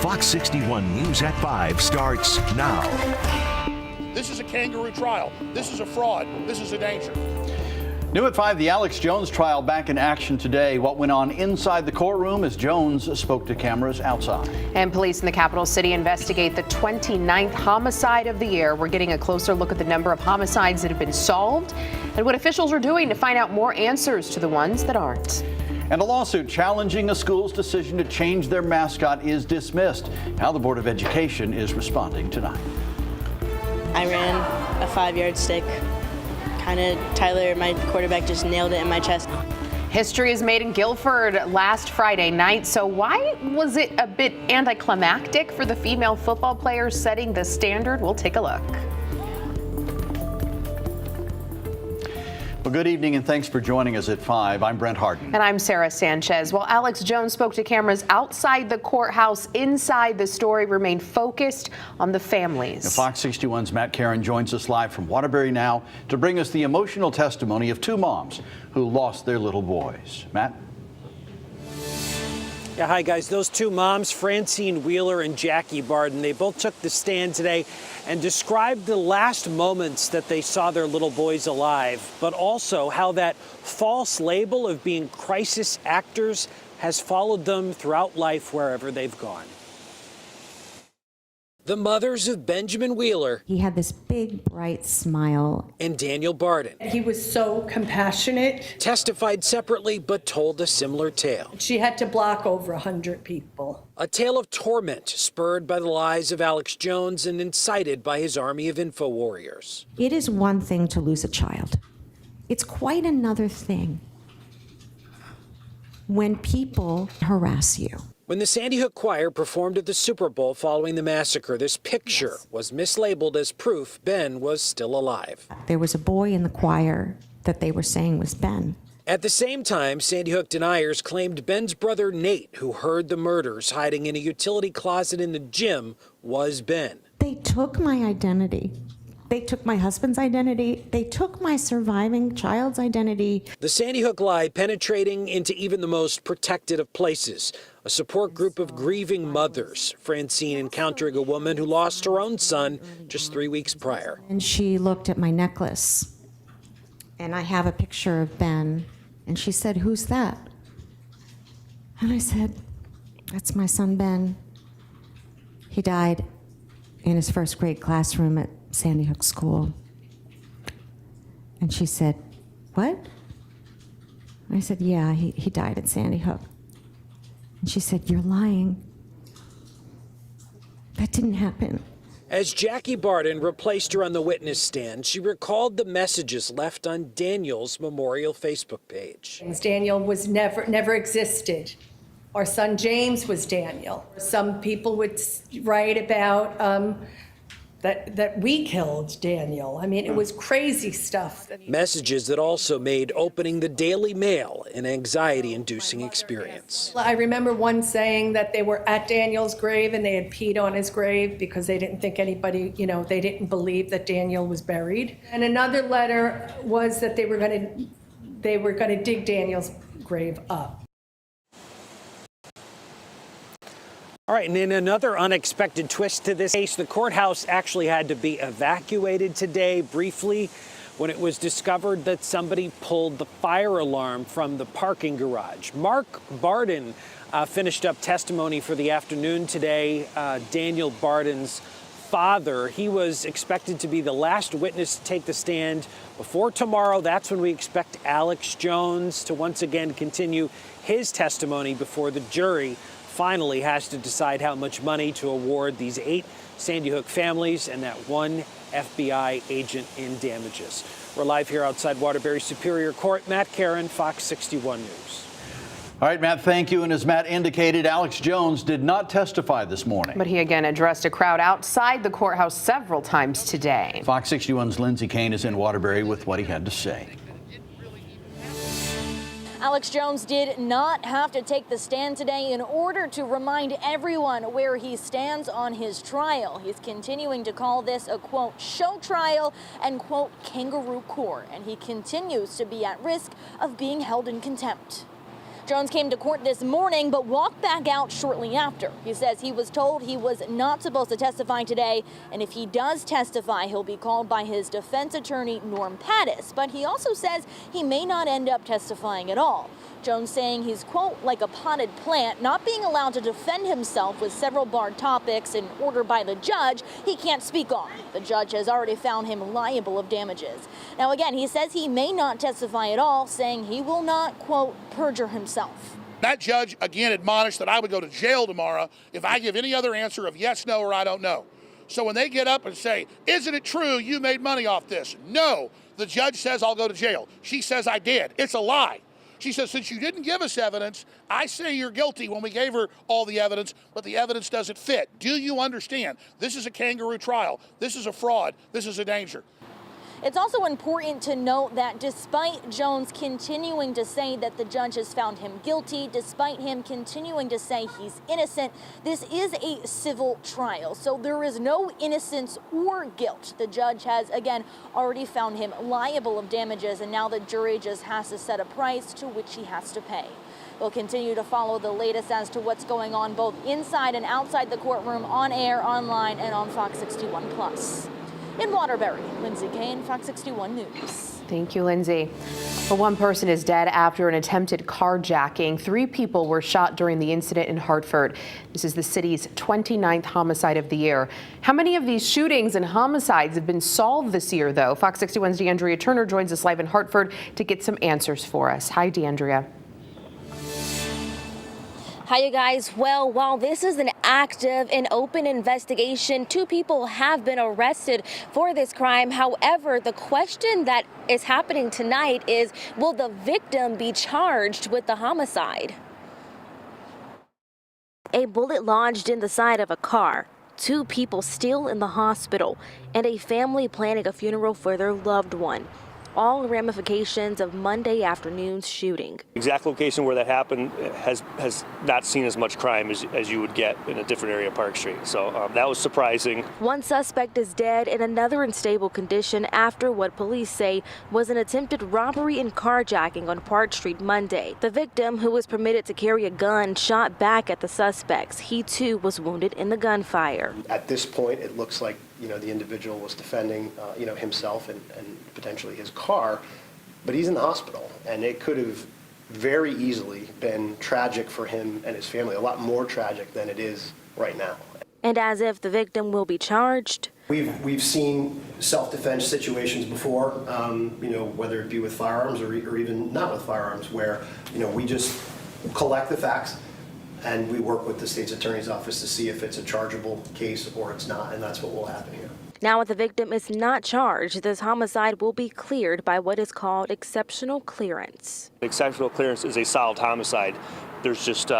Fox 61 News at 5 starts now. This is a kangaroo trial. This is a fraud. This is a danger. New at 5, the Alex Jones trial back in action today. What went on inside the courtroom as Jones spoke to cameras outside. And police in the capital city investigate the 29th homicide of the year. We're getting a closer look at the number of homicides that have been solved and what officials are doing to find out more answers to the ones that aren't. And a lawsuit challenging a school's decision to change their mascot is dismissed. How the Board of Education is responding tonight. I ran a 5-yard stick. Tyler, my quarterback, just nailed it in my chest. History is made in Guilford last Friday night. So why was it a bit anticlimactic for the female football players setting the standard? We'll take a look. Well, good evening and thanks for joining us at 5. I'm Brent Harden. And I'm Sarah Sanchez. Well, Alex Jones spoke to cameras outside the courthouse. Inside, the story remained focused on the families. Now, Fox 61's Matt Caron joins us live from Waterbury now to bring us the emotional testimony of two moms who lost their little boys. Matt? Yeah, hi guys. Those two moms, Francine Wheeler and Jackie Barden, they both took the stand today and described the last moments that they saw their little boys alive, but also how that false label of being crisis actors has followed them throughout life wherever they've gone. The mothers of Benjamin Wheeler. He had this big, bright smile. And Daniel Barden. He was so compassionate. Testified separately, but told a similar tale. She had to block over 100 people. A tale of torment spurred by the lies of Alex Jones and incited by his army of info warriors. It is one thing to lose a child. It's quite another thing when people harass you. When the Sandy Hook Choir performed at the Super Bowl following the massacre, this picture was mislabeled as proof Ben was still alive. There was a boy in the choir that they were saying was Ben. At the same time, Sandy Hook deniers claimed Ben's brother Nate, who heard the murders hiding in a utility closet in the gym, was Ben. They took my identity. They took my husband's identity. They took my surviving child's identity. The Sandy Hook lie penetrating into even the most protected of places. A support group of grieving mothers. Francine encountering a woman who lost her own son just 3 weeks prior. And she looked at my necklace, and I have a picture of Ben, and she said, "Who's that?" And I said, "That's my son, Ben. He died in his first grade classroom at Sandy Hook School." And she said, "What?" I said, "Yeah, he died at Sandy Hook." And she said, "You're lying. That didn't happen." As Jackie Barden replaced her on the witness stand, she recalled the messages left on Daniel's memorial Facebook page. Daniel was never existed. Our son James was Daniel. Some people would write about that we killed Daniel. I mean, it was crazy stuff. Messages that also made opening the Daily Mail an anxiety-inducing experience. I remember one saying that they were at Daniel's grave and they had peed on his grave because they didn't think anybody, they didn't believe that Daniel was buried. And another letter was that they were going to dig Daniel's grave up. All right, and in another unexpected twist to this case, the courthouse actually had to be evacuated today briefly when it was discovered that somebody pulled the fire alarm from the parking garage. Mark Barden finished up testimony for the afternoon today. Daniel Barden's father, he was expected to be the last witness to take the stand before tomorrow. That's when we expect Alex Jones to once again continue his testimony before the jury finally has to decide how much money to award these 8 Sandy Hook families and that 1 FBI agent in damages. We're live here outside Waterbury Superior Court. Matt Caron, Fox 61 News. All right, Matt, thank you. And as Matt indicated, Alex Jones did not testify this morning. But he again addressed a crowd outside the courthouse several times today. Fox 61's Lindsay Kane is in Waterbury with what he had to say. Alex Jones did not have to take the stand today in order to remind everyone where he stands on his trial. He's continuing to call this a, quote, show trial and, quote, kangaroo court, and he continues to be at risk of being held in contempt. Jones came to court this morning but walked back out shortly after. He says he was told he was not supposed to testify today, and if he does testify, he'll be called by his defense attorney, Norm Pattis. But he also says he may not end up testifying at all. Jones saying he's, quote, like a potted plant, not being allowed to defend himself with several barred topics in order by the judge he can't speak on. The judge has already found him liable of damages. Now, again, he says he may not testify at all, saying he will not, quote, perjure himself. That judge, again, admonished that I would go to jail tomorrow if I give any other answer of yes, no, or I don't know. So when they get up and say, isn't it true you made money off this? No. The judge says I'll go to jail. She says I did. It's a lie. She says, since you didn't give us evidence, I say you're guilty when we gave her all the evidence, but the evidence doesn't fit. Do you understand? This is a kangaroo trial. This is a fraud. This is a danger. It's also important to note that despite Jones continuing to say that the judge has found him guilty, despite him continuing to say he's innocent, this is a civil trial, so there is no innocence or guilt. The judge has, again, already found him liable of damages, and now the jury just has to set a price to which he has to pay. We'll continue to follow the latest as to what's going on both inside and outside the courtroom, on air, online, and on Fox 61+. In Waterbury, Lindsay Kane, Fox 61 News. Thank you, Lindsay. Well, one person is dead after an attempted carjacking. 3 people were shot during the incident in Hartford. This is the city's 29th homicide of the year. How many of these shootings and homicides have been solved this year, though? Fox 61's DeAndrea Turner joins us live in Hartford to get some answers for us. Hi, DeAndrea. Hi, you guys. Well, while this is an active and open investigation, 2 people have been arrested for this crime. However, the question that is happening tonight is, will the victim be charged with the homicide? A bullet lodged in the side of a car, 2 people still in the hospital, and a family planning a funeral for their loved one. All ramifications of Monday afternoon's shooting. Exact location where that happened has not seen as much crime as you would get in a different area of Park Street. So that was surprising. One suspect is dead and another in stable condition after what police say was an attempted robbery and carjacking on Park Street Monday. The victim, who was permitted to carry a gun, shot back at the suspects. He too was wounded in the gunfire. At this point, it looks like the individual was defending himself and potentially his car, but he's in the hospital, and it could have very easily been tragic for him and his family, a lot more tragic than it is right now. And as if the victim will be charged. We've seen self-defense situations before, whether it be with firearms or even not with firearms, where we just collect the facts and we work with the state's attorney's office to see if it's a chargeable case or it's not, and that's what will happen here. Now, if the victim is not charged, this homicide will be cleared by what is called exceptional clearance. Exceptional clearance is a solid homicide. There's just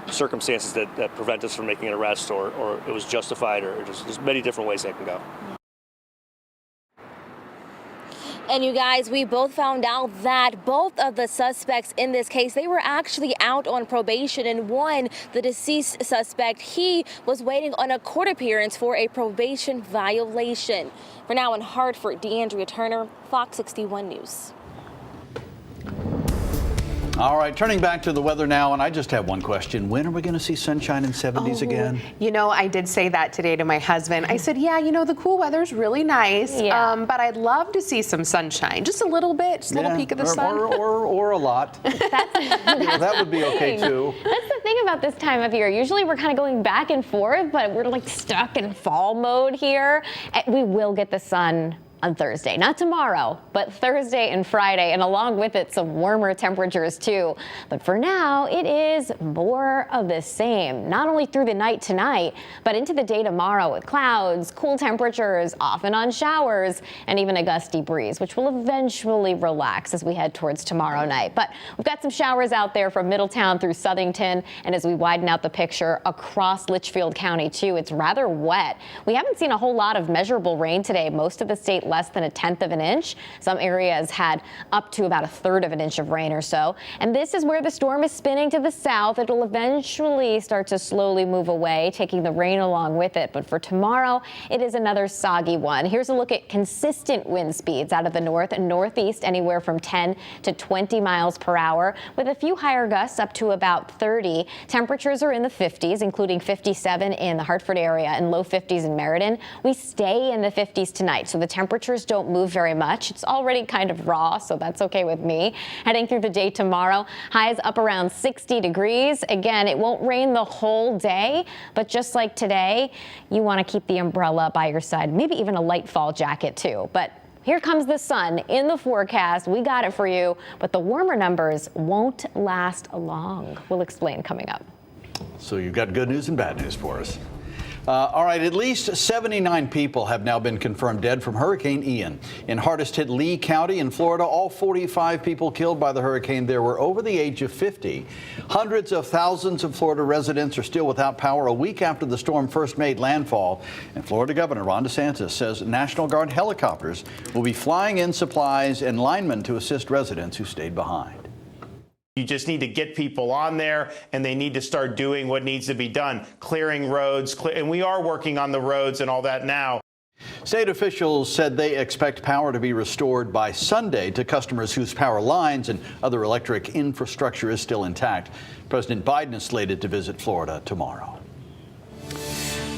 circumstances that prevent us from making an arrest, or it was justified, or there's many different ways that can go. And you guys, we both found out that both of the suspects in this case, they were actually out on probation. And one, the deceased suspect, he was waiting on a court appearance for a probation violation. For now in Hartford, DeAndrea Turner, Fox 61 News. All right, turning back to the weather now, and I just have one question. When are we going to see sunshine in 70s again? I did say that today to my husband. I said, the cool weather's really nice, but I'd love to see some sunshine. Just a little bit, just a little peek of the sun. Or a lot. That would be okay, too. That's the thing about this time of year. Usually we're kind of going back and forth, but we're like stuck in fall mode here. We will get the sun on Thursday, not tomorrow, but Thursday and Friday, and along with it, some warmer temperatures too. But for now, it is more of the same, not only through the night tonight, but into the day tomorrow with clouds, cool temperatures, off and on showers, and even a gusty breeze, which will eventually relax as we head towards tomorrow night. But we've got some showers out there from Middletown through Southington, and as we widen out the picture across Litchfield County too, it's rather wet. We haven't seen a whole lot of measurable rain today. Most of the state less than 1/10 of an inch. Some areas had up to about 1/3 of an inch of rain or so. And this is where the storm is spinning to the south. It will eventually start to slowly move away, taking the rain along with it. But for tomorrow, it is another soggy one. Here's a look at consistent wind speeds out of the north and northeast, anywhere from 10 to 20 miles per hour, with a few higher gusts up to about 30. Temperatures are in the 50s, including 57 in the Hartford area and low 50s in Meriden. We stay in the 50s tonight, so the temperatures don't move very much. It's already kind of raw, so that's okay with me. Heading through the day tomorrow, highs up around 60 degrees. Again, it won't rain the whole day, but just like today, you want to keep the umbrella by your side, maybe even a light fall jacket too. But here comes the sun in the forecast. We got it for you, but the warmer numbers won't last long. We'll explain coming up. So you've got good news and bad news for us. All right, at least 79 people have now been confirmed dead from Hurricane Ian. In hardest hit Lee County in Florida, all 45 people killed by the hurricane there were over the age of 50. Hundreds of thousands of Florida residents are still without power a week after the storm first made landfall. And Florida Governor Ron DeSantis says National Guard helicopters will be flying in supplies and linemen to assist residents who stayed behind. You just need to get people on there, and they need to start doing what needs to be done, clearing roads, and we are working on the roads and all that now. State officials said they expect power to be restored by Sunday to customers whose power lines and other electric infrastructure is still intact. President Biden is slated to visit Florida tomorrow.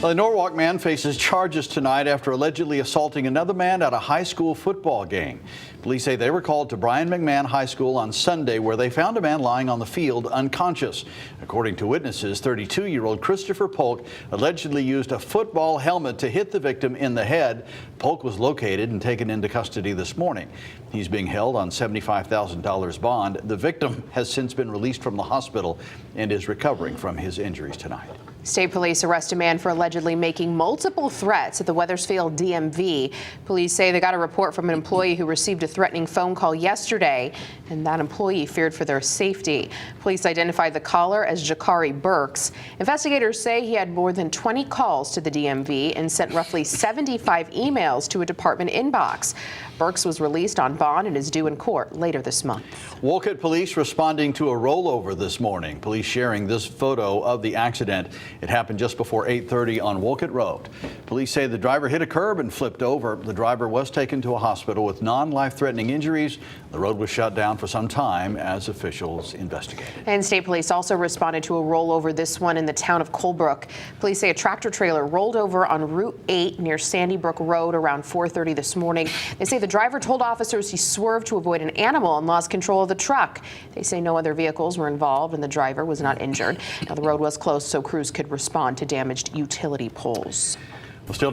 The Norwalk man faces charges tonight after allegedly assaulting another man at a high school football game. Police say they were called to Brian McMahon High School on Sunday, where they found a man lying on the field unconscious. According to witnesses, 32-year-old Christopher Polk allegedly used a football helmet to hit the victim in the head. Polk was located and taken into custody this morning. He's being held on $75,000 bond. The victim has since been released from the hospital and is recovering from his injuries tonight. State police arrest a man for allegedly making multiple threats at the Wethersfield DMV. Police say they got a report from an employee who received a threatening phone call yesterday, and that employee feared for their safety. Police identified the caller as Jakari Burks. Investigators say he had more than 20 calls to the DMV and sent roughly 75 emails to a department inbox. Burks was released on bond and is due in court later this month. Wolcott police responding to a rollover this morning. Police sharing this photo of the accident. It happened just before 8:30 on Wolcott Road. Police say the driver hit a curb and flipped over. The driver was taken to a hospital with non-life-threatening injuries. The road was shut down for some time as officials investigated. And state police also responded to a rollover, this one in the town of Colebrook. Police say a tractor trailer rolled over on Route 8 near Sandy Brook Road around 4:30 this morning. They say the driver told officers he swerved to avoid an animal and lost control of the truck. They say no other vehicles were involved and the driver was not injured. Now, the road was closed so crews could respond to damaged utility poles. Well, still